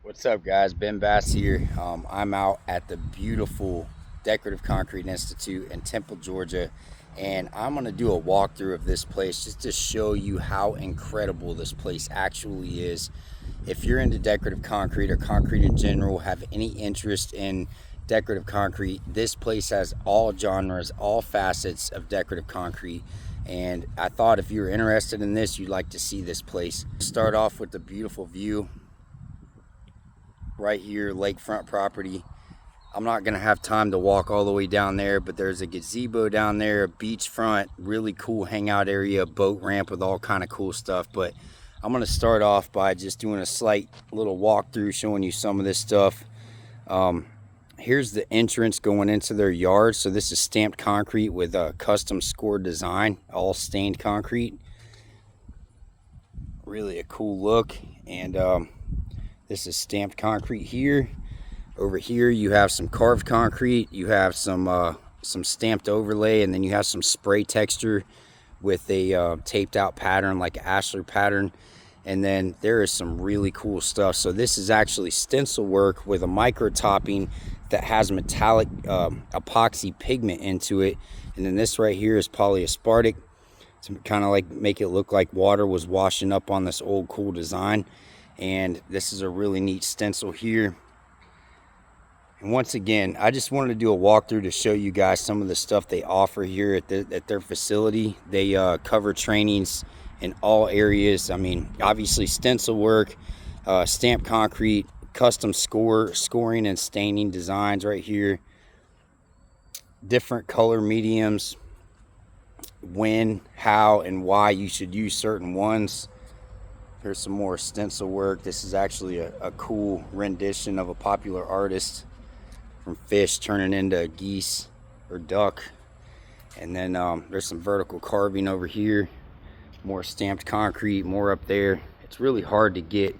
What's up, guys? Ben Bass here. I'm out at the beautiful Decorative Concrete Institute in Temple, Georgia, and I'm going to do a walkthrough of this place just to show you how incredible this place actually is. If you're into decorative concrete or concrete in general, have any interest in decorative concrete, this place has all genres, all facets of decorative concrete. And I thought if you're interested in this, you'd like to see this place. Start off with the beautiful view right here, lakefront property. I'm not gonna have time to walk all the way down there, but there's a gazebo down there, a beachfront, really cool hangout area, boat ramp with all kind of cool stuff. But I'm gonna start off by just doing a slight little walkthrough, showing you some of this stuff. Here's the entrance going into their yard. So this is stamped concrete with a custom scored design, all stained concrete. Really a cool look. And this is stamped concrete here. Over here you have some carved concrete, you have some stamped overlay, and then you have some spray texture with a taped out pattern like an ashlar pattern. And then there is some really cool stuff. So this is actually stencil work with a micro topping that has metallic epoxy pigment into it. And then this right here is polyaspartic to kind of like make it look like water was washing up on this old cool design. And this is a really neat stencil here. And once again, I just wanted to do a walkthrough to show you guys some of the stuff they offer here at their facility. They cover trainings in all areas. I mean, obviously stencil work, stamped concrete, custom scoring and staining designs right here, different color mediums, when, how, and why you should use certain ones. Here's some more stencil work. This is actually a cool rendition of a popular artist, from fish turning into geese or duck. And then there's some vertical carving over here, more stamped concrete, more up there. It's really hard to get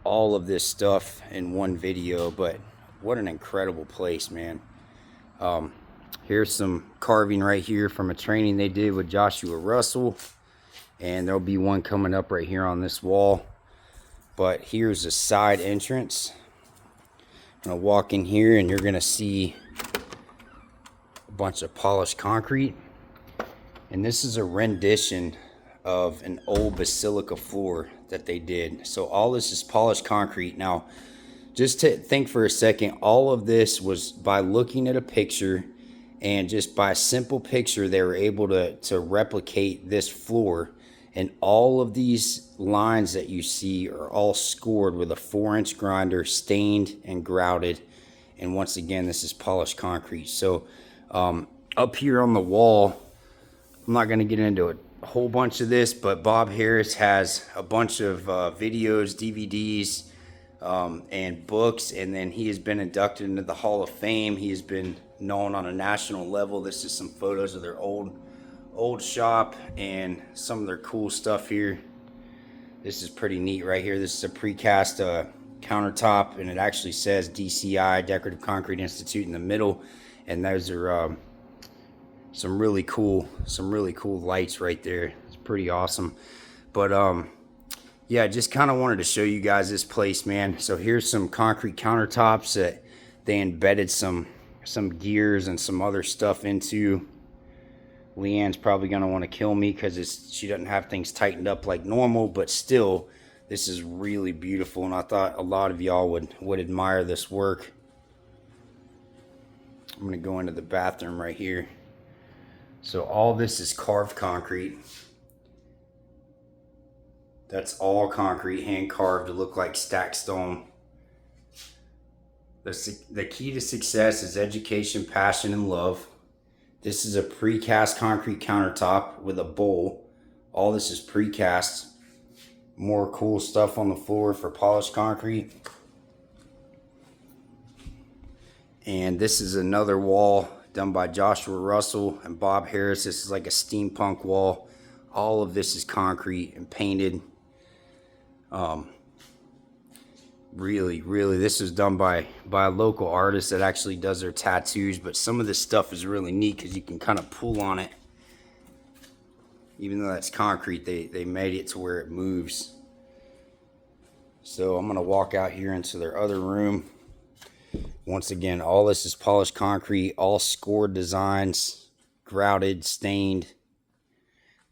all of this stuff in one video, but what an incredible place, man. Here's some carving right here from a training they did with Joshua Russell, and there'll be one coming up right here on this wall. But here's a side entrance. I'm gonna walk in here and you're gonna see a bunch of polished concrete, and this is a rendition of an old basilica floor that they did. So all this is polished concrete. Now just to think for a second, all of this was by looking at a picture, and just by a simple picture they were able to replicate this floor. And all of these lines that you see are all scored with a 4-inch grinder, stained and grouted. And once again, this is polished concrete. So up here on the wall, I'm not going to get into a whole bunch of this, but Bob Harris has a bunch of videos, DVDs, and books. And then he has been inducted into the Hall of Fame. He has been known on a national level. This is some photos of their old shop and some of their cool stuff here. This is pretty neat right here. This is a precast countertop, and it actually says DCI, Decorative Concrete Institute, in the middle. And those are some really cool lights right there. It's pretty awesome. But yeah, just kind of wanted to show you guys this place, man. So here's some concrete countertops that they embedded some gears and some other stuff into. Leanne's probably going to want to kill me because she doesn't have things tightened up like normal, but still, this is really beautiful, and I thought a lot of y'all would admire this work. I'm going to go into the bathroom right here. So all this is carved concrete. That's all concrete, hand carved to look like stacked stone. The key to success is education, passion, and love. This is a precast concrete countertop with a bowl. All this is precast. More cool stuff on the floor for polished concrete. And this is another wall done by Joshua Russell and Bob Harris. This is like a steampunk wall. All of this is concrete and painted. Really, this is done by a local artist that actually does their tattoos. But some of this stuff is really neat because you can kind of pull on it. Even though that's concrete, they made it to where it moves. So I'm gonna walk out here into their other room. Once again, all this is polished concrete, all scored designs, grouted, stained.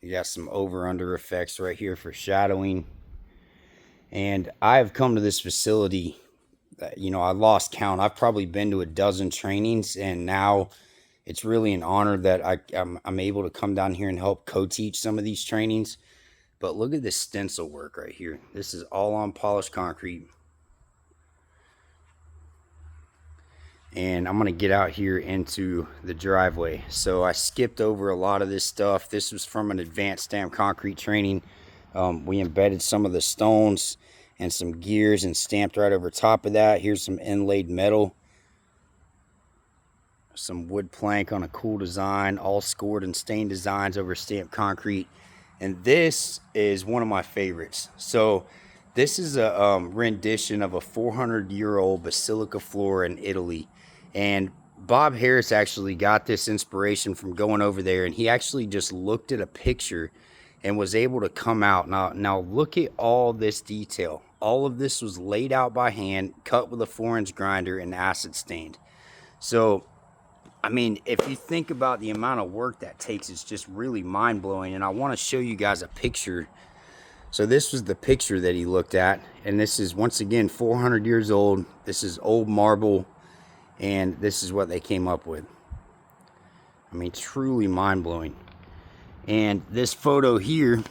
You got some over-under effects right here for shadowing. And I've come to this facility, you know, I lost count. I've probably been to a dozen trainings, and now it's really an honor that I'm able to come down here and help co-teach some of these trainings. But look at this stencil work right here. This is all on polished concrete. And I'm going to get out here into the driveway. So I skipped over a lot of this stuff. This was from an advanced stamped concrete training. We embedded some of the stones and some gears and stamped right over top of that. Here's some inlaid metal. Some wood plank on a cool design. All scored and stained designs over stamped concrete. And this is one of my favorites. So this is a rendition of a 400-year-old basilica floor in Italy. And Bob Harris actually got this inspiration from going over there, and he actually just looked at a picture and was able to come out. Now look at all this detail. All of this was laid out by hand, cut with a 4-inch grinder, and acid stained. So, I mean, if you think about the amount of work that takes, it's just really mind-blowing. And I want to show you guys a picture. So this was the picture that he looked at, and this is, once again, 400 years old. This is old marble. And this is what they came up with. I mean, truly mind-blowing. And this photo here,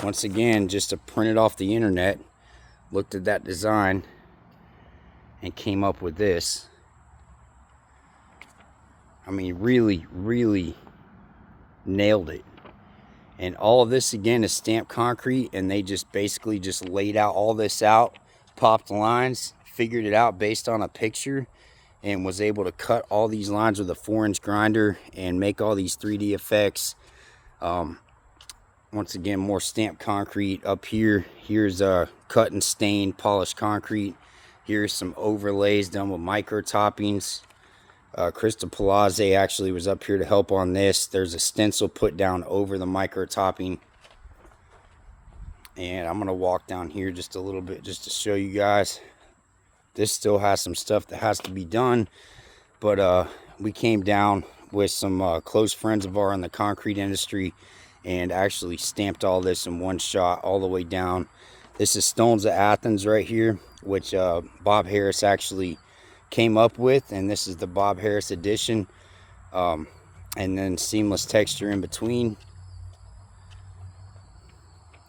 once again, just to print it off the internet, looked at that design and came up with this. I mean, really, really nailed it. And all of this, again, is stamped concrete, and they just basically just laid out all this out, popped the lines, figured it out based on a picture, and was able to cut all these lines with a 4-inch grinder and make all these 3D effects. Once again, more stamped concrete up here. Here's cut and stained polished concrete. Here's some overlays done with micro toppings. Krista Palazzi actually was up here to help on this. There's a stencil put down over the micro topping. And I'm going to walk down here just a little bit just to show you guys. This still has some stuff that has to be done, but we came down with some close friends of ours in the concrete industry and actually stamped all this in one shot all the way down. This is Stones of Athens right here, which Bob Harris actually came up with, and this is the Bob Harris edition, and then seamless texture in between.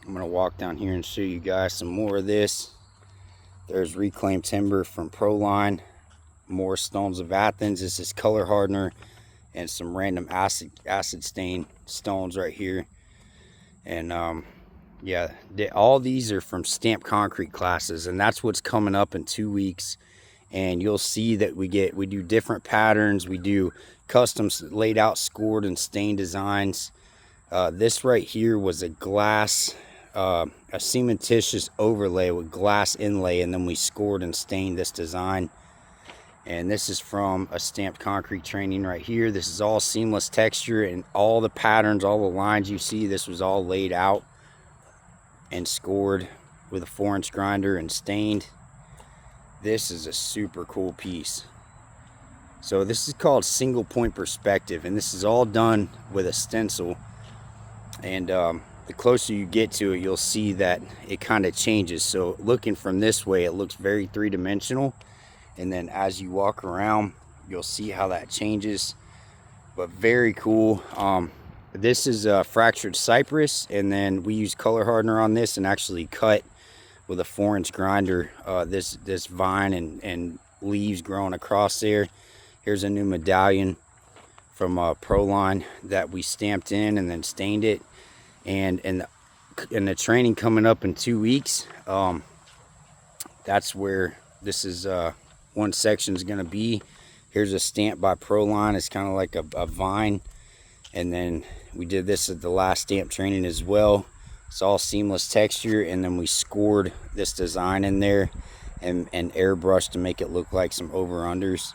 I'm going to walk down here and show you guys some more of this. There's reclaimed timber from Proline, more Stones of Athens. This is color hardener and some random acid stain stones right here. And yeah, all these are from stamped concrete classes, and that's what's coming up in 2 weeks. And you'll see that we do different patterns. We do custom laid out scored and stained designs. This right here was a glass, a cementitious overlay with glass inlay, and then we scored and stained this design. And this is from a stamped concrete training right here. This is all seamless texture, and all the patterns, all the lines you see, this was all laid out and scored with a 4-inch grinder and stained. This is a super cool piece. So this is called single point perspective, and this is all done with a stencil. And the closer you get to it, you'll see that it kind of changes. So looking from this way, it looks very three-dimensional, and then as you walk around, you'll see how that changes. But very cool. This is fractured cypress, and then we use color hardener on this and actually cut with a 4-inch grinder this vine and leaves growing across there. Here's a new medallion from Proline that we stamped in and then stained it. And in the training coming up in 2 weeks, that's where this is one section is going to be. Here's a stamp by Proline. It's kind of like a vine. And then we did this at the last stamp training as well. It's all seamless texture, and then we scored this design in there and airbrushed to make it look like some over-unders.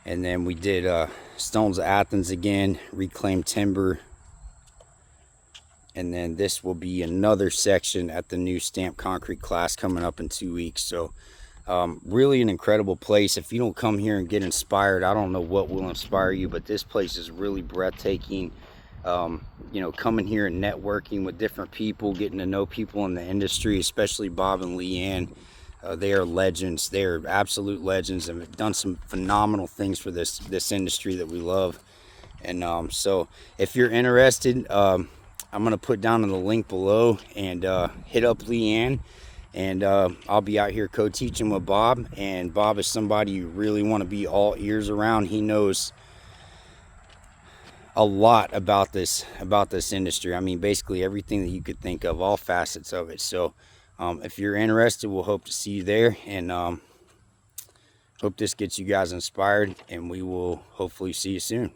And then we did Stones of Athens again, reclaimed timber, And then this will be another section at the new stamped concrete class coming up in 2 weeks. So really an incredible place. If you don't come here and get inspired, I don't know what will inspire you, but this place is really breathtaking. You know, coming here and networking with different people, getting to know people in the industry, especially Bob and Leanne. They are legends. They are absolute legends and have done some phenomenal things for this industry that we love. And so if you're interested, I'm going to put down in the link below, and hit up Leanne, and I'll be out here co-teaching with Bob. And Bob is somebody you really want to be all ears around. He knows a lot about this industry. I mean, basically everything that you could think of, all facets of it. So if you're interested, we'll hope to see you there, and hope this gets you guys inspired, and we will hopefully see you soon.